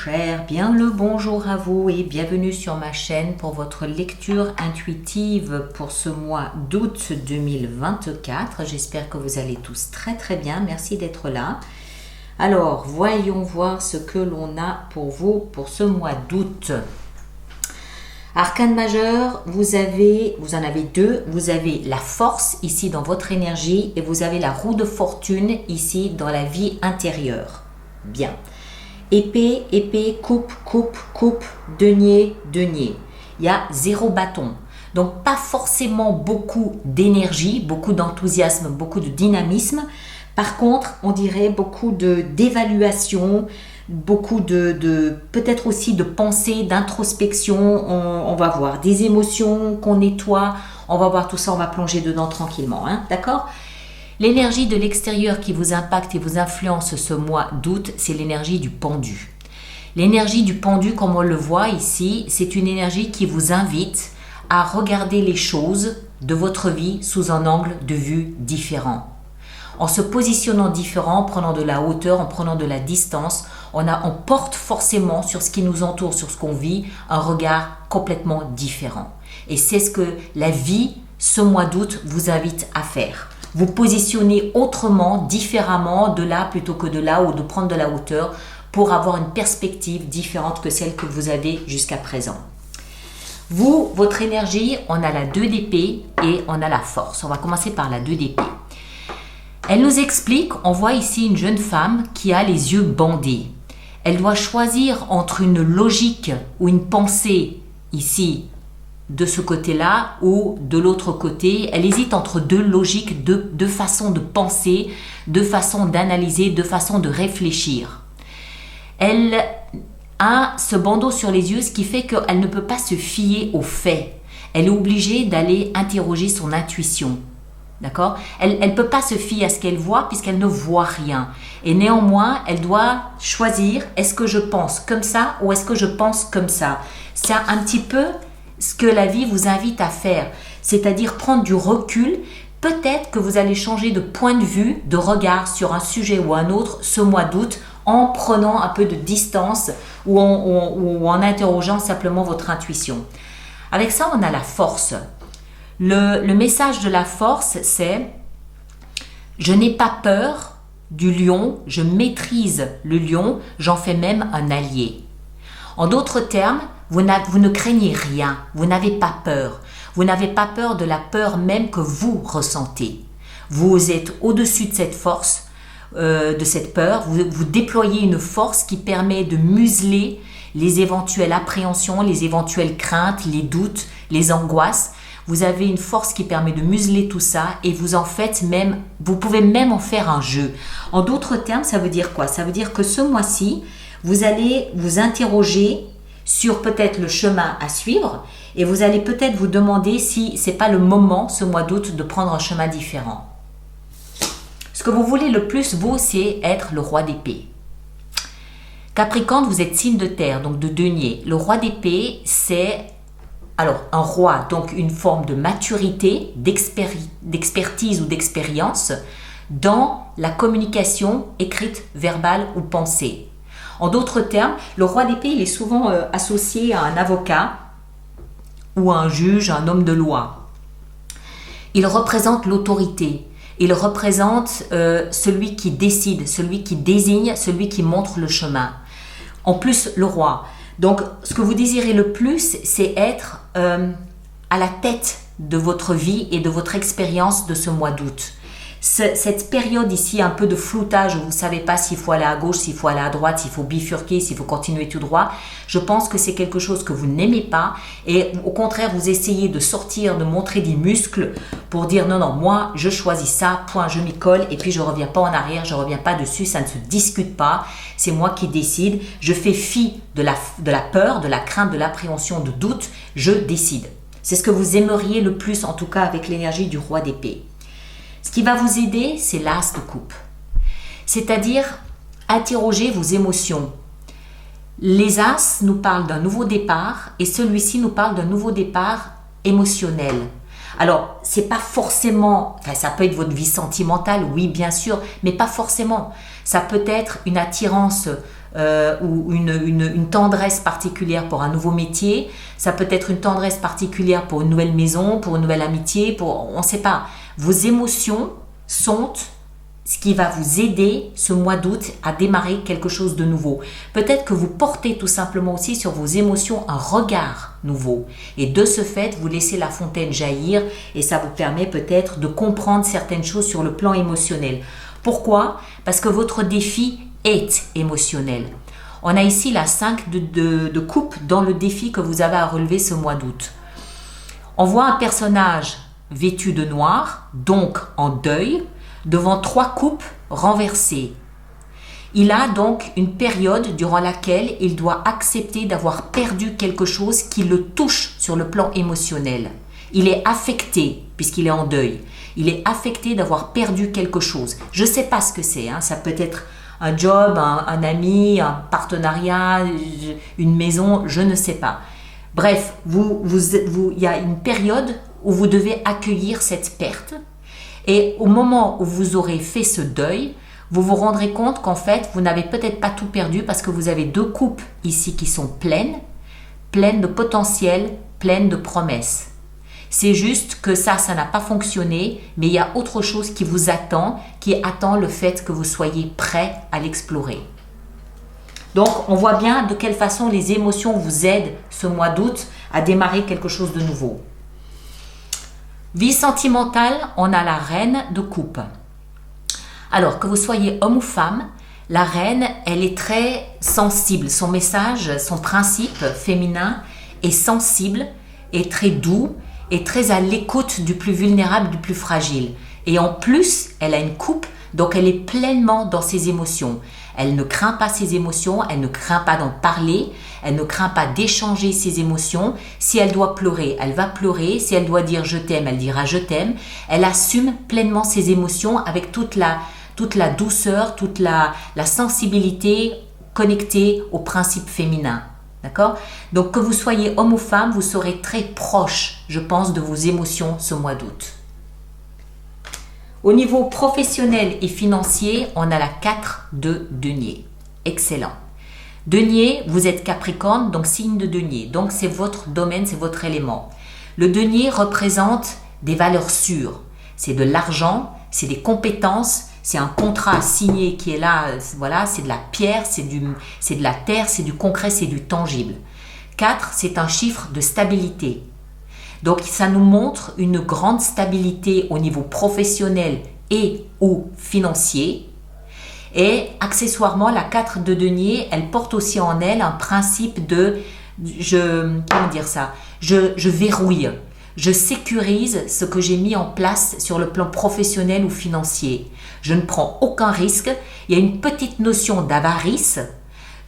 chers, bien le bonjour à vous et bienvenue sur ma chaîne pour votre lecture intuitive pour ce mois d'août 2024. J'espère que vous allez tous très bien, merci d'être là. Alors, voyons voir ce que l'on a pour vous pour ce mois d'août. Arcane majeur, vous en avez deux. Vous avez la force ici dans votre énergie et vous avez la roue de fortune ici dans la vie intérieure. Bien. Épée, coupe, denier. Il y a 0 bâton. Donc, pas forcément beaucoup d'énergie, beaucoup d'enthousiasme, beaucoup de dynamisme. Par contre, on dirait beaucoup d'évaluation, beaucoup peut-être aussi de pensée, d'introspection. On va voir des émotions qu'on nettoie. On va voir tout ça, on va plonger dedans tranquillement. Hein, d'accord ? L'énergie de l'extérieur qui vous impacte et vous influence ce mois d'août, c'est l'énergie du pendu. L'énergie du pendu, comme on le voit ici, c'est une énergie qui vous invite à regarder les choses de votre vie sous un angle de vue différent. En se positionnant différent, en prenant de la hauteur, en prenant de la distance, on porte forcément sur ce qui nous entoure, sur ce qu'on vit, un regard complètement différent. Et c'est ce que la vie, ce mois d'août, vous invite à faire. Vous positionnez autrement, différemment, de là plutôt que de là, ou de prendre de la hauteur pour avoir une perspective différente que celle que vous avez jusqu'à présent. Vous, votre énergie, on a la 2 d'épée et on a la force. On va commencer par la 2 d'épée. Elle nous explique, on voit ici une jeune femme qui a les yeux bandés. Elle doit choisir entre une logique ou une pensée ici, de ce côté-là ou de l'autre côté. Elle hésite entre deux logiques, deux façons de penser, deux façons d'analyser, deux façons de réfléchir. Elle a ce bandeau sur les yeux, ce qui fait qu'elle ne peut pas se fier aux faits. Elle est obligée d'aller interroger son intuition. D'accord ? Elle ne peut pas se fier à ce qu'elle voit puisqu'elle ne voit rien. Et néanmoins, elle doit choisir, est-ce que je pense comme ça ou est-ce que je pense comme ça ? C'est un petit peu ce que la vie vous invite à faire, c'est-à-dire prendre du recul. Peut-être que vous allez changer de point de vue, de regard sur un sujet ou un autre ce mois d'août en prenant un peu de distance ou en interrogeant simplement votre intuition. Avec ça, on a la force. Le message de la force, c'est « Je n'ai pas peur du lion, je maîtrise le lion, j'en fais même un allié ». En d'autres termes, vous ne craignez rien, vous n'avez pas peur. Vous n'avez pas peur de la peur même que vous ressentez. Vous êtes au-dessus de cette force, de cette peur. Vous déployez une force qui permet de museler les éventuelles appréhensions, les éventuelles craintes, les doutes, les angoisses. Vous avez une force qui permet de museler tout ça et vous pouvez même en faire un jeu. En d'autres termes, ça veut dire quoi ? Ça veut dire que ce mois-ci, vous allez vous interroger sur peut-être le chemin à suivre et vous allez peut-être vous demander si ce n'est pas le moment, ce mois d'août, de prendre un chemin différent. Ce que vous voulez le plus, vous, c'est être le roi d'épée. Capricorne, vous êtes signe de terre, donc de denier. Le roi d'épée, c'est un roi, donc une forme de maturité, d'expertise ou d'expérience dans la communication écrite, verbale ou pensée. En d'autres termes, le roi d'épée il est souvent associé à un avocat ou à un juge, un homme de loi. Il représente l'autorité. Il représente celui qui décide, celui qui désigne, celui qui montre le chemin. En plus, le roi. Donc, ce que vous désirez le plus, c'est être à la tête de votre vie et de votre expérience de ce mois d'août. Cette période ici, un peu de floutage où vous ne savez pas s'il faut aller à gauche, s'il faut aller à droite, s'il faut bifurquer, s'il faut continuer tout droit, je pense que c'est quelque chose que vous n'aimez pas et au contraire, vous essayez de sortir, de montrer des muscles pour dire non, moi, je choisis ça, point, je m'y colle et puis je ne reviens pas en arrière, je ne reviens pas dessus, ça ne se discute pas, c'est moi qui décide, je fais fi de la peur, de la crainte, de l'appréhension, de doute, je décide. C'est ce que vous aimeriez le plus, en tout cas avec l'énergie du roi d'épée. Ce qui va vous aider, c'est l'as de coupe. C'est-à-dire, interroger vos émotions. Les as nous parlent d'un nouveau départ et celui-ci nous parle d'un nouveau départ émotionnel. Alors, c'est pas forcément, ça peut être votre vie sentimentale, oui, bien sûr, mais pas forcément. Ça peut être une attirance ou une tendresse particulière pour un nouveau métier. Ça peut être une tendresse particulière pour une nouvelle maison, pour une nouvelle amitié, on ne sait pas. Vos émotions sont ce qui va vous aider ce mois d'août à démarrer quelque chose de nouveau. Peut-être que vous portez tout simplement aussi sur vos émotions un regard nouveau. Et de ce fait, vous laissez la fontaine jaillir et ça vous permet peut-être de comprendre certaines choses sur le plan émotionnel. Pourquoi? Parce que votre défi est émotionnel. On a ici la 5 de coupe dans le défi que vous avez à relever ce mois d'août. On voit un personnage vêtu de noir, donc en deuil, devant 3 coupes renversées. Il a donc une période durant laquelle il doit accepter d'avoir perdu quelque chose qui le touche sur le plan émotionnel. Il est affecté, puisqu'il est en deuil. Il est affecté d'avoir perdu quelque chose. Je ne sais pas ce que c'est, ça peut être un job, un ami, un partenariat, une maison, je ne sais pas. Bref, il y a une période où vous devez accueillir cette perte. Et au moment où vous aurez fait ce deuil, vous vous rendrez compte qu'en fait, vous n'avez peut-être pas tout perdu parce que vous avez 2 coupes ici qui sont pleines de potentiel, pleines de promesses. C'est juste que ça n'a pas fonctionné, mais il y a autre chose qui vous attend, qui attend le fait que vous soyez prêt à l'explorer. Donc, on voit bien de quelle façon les émotions vous aident ce mois d'août à démarrer quelque chose de nouveau. Vie sentimentale, on a la reine de coupe. Alors, que vous soyez homme ou femme, la reine, elle est très sensible. Son message, son principe féminin est sensible, est très doux, est très à l'écoute du plus vulnérable, du plus fragile. Et en plus, elle a une coupe, donc elle est pleinement dans ses émotions. Elle ne craint pas ses émotions, elle ne craint pas d'en parler, elle ne craint pas d'échanger ses émotions. Si elle doit pleurer, elle va pleurer. Si elle doit dire je t'aime, elle dira je t'aime. Elle assume pleinement ses émotions avec toute la douceur, toute la sensibilité connectée au principe féminin. D'accord? Donc que vous soyez homme ou femme, vous serez très proche, je pense, de vos émotions ce mois d'août. Au niveau professionnel et financier, on a la 4 de denier. Excellent. Denier, vous êtes Capricorne, donc signe de denier. Donc c'est votre domaine, c'est votre élément. Le denier représente des valeurs sûres. C'est de l'argent, c'est des compétences, c'est un contrat signé qui est là, voilà, c'est de la pierre, c'est de la terre, c'est du concret, c'est du tangible. 4, c'est un chiffre de stabilité. Donc ça nous montre une grande stabilité au niveau professionnel et ou financier. Et accessoirement, la 4 de denier, elle porte aussi en elle un principe de, je verrouille, je sécurise ce que j'ai mis en place sur le plan professionnel ou financier. Je ne prends aucun risque. Il y a une petite notion d'avarice.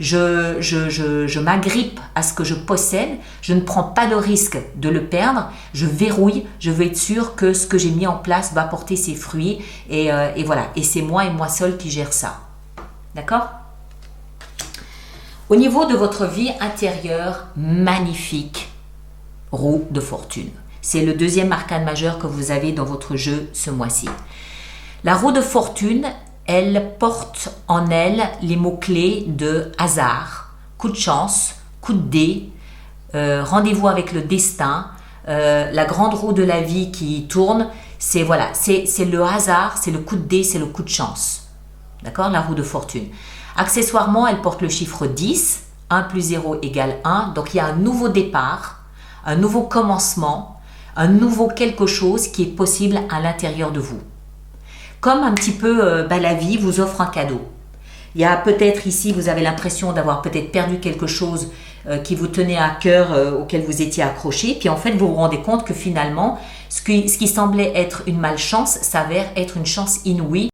Je m'agrippe à ce que je possède, je ne prends pas de risque de le perdre, je verrouille, je veux être sûr que ce que j'ai mis en place va porter ses fruits et voilà, et c'est moi et moi seul qui gère ça. D'accord? Au niveau de votre vie intérieure, magnifique, roue de fortune. C'est le deuxième arcane majeur que vous avez dans votre jeu ce mois-ci. La roue de fortune, elle porte en elle les mots-clés de hasard, coup de chance, coup de dé, rendez-vous avec le destin, la grande roue de la vie qui tourne. C'est le hasard, c'est le coup de dé, c'est le coup de chance. D'accord? La roue de fortune. Accessoirement, elle porte le chiffre 10, 1 plus 0 égale 1. Donc il y a un nouveau départ, un nouveau commencement, un nouveau quelque chose qui est possible à l'intérieur de vous. Comme un petit peu la vie vous offre un cadeau. Il y a peut-être ici, vous avez l'impression d'avoir peut-être perdu quelque chose qui vous tenait à cœur, auquel vous étiez accroché. Puis en fait, vous vous rendez compte que finalement, ce qui semblait être une malchance s'avère être une chance inouïe